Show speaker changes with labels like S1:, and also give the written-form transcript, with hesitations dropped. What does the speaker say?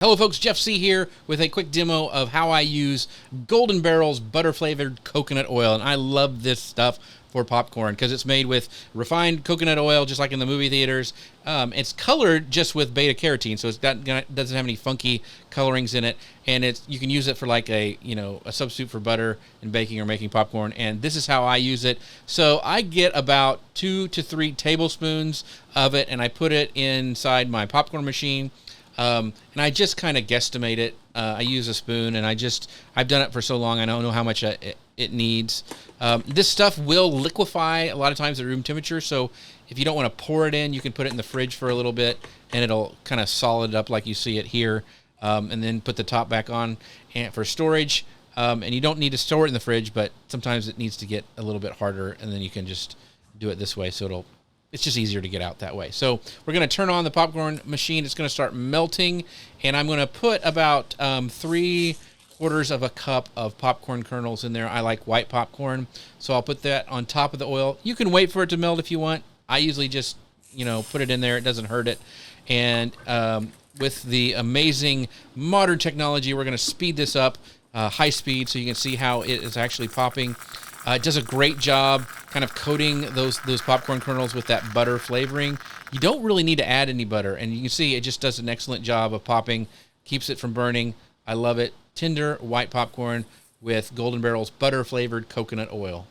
S1: Hello folks, Jeff C. here with a quick demo of how I use Golden Barrel's butter-flavored coconut oil. And I love this stuff for popcorn because it's made with refined coconut oil, just like in the movie theaters. It's colored just with beta carotene, so it doesn't have any funky colorings in it. And you can use it for like a substitute for butter in baking or making popcorn. And this is how I use it. So I get about 2 to 3 tablespoons of it, and I put it inside my popcorn machine. And I just kind of guesstimate it. I use a spoon, and I've done it for so long, I don't know how much it needs. This stuff will liquefy a lot of times at room temperature, so if you don't want to pour it in, you can put it in the fridge for a little bit, and it'll kind of solid up like you see it here, and then put the top back on for storage. And you don't need to store it in the fridge, but sometimes it needs to get a little bit harder, and then you can just do it this way, so it's just easier to get out that way. So we're going to turn on the popcorn machine. It's going to start melting, and I'm going to put about 3/4 of a cup of popcorn kernels in there. I like white popcorn, so I'll put that on top of the oil. You can wait for it to melt if you want. I usually just, put it in there. It doesn't hurt it. And with the amazing modern technology, we're going to speed this up high speed so you can see how it is actually popping. It does a great job kind of coating those popcorn kernels with that butter flavoring. You don't really need to add any butter, and you can see it just does an excellent job of popping, keeps it from burning. I love it. Tender white popcorn with Golden Barrel's butter-flavored coconut oil.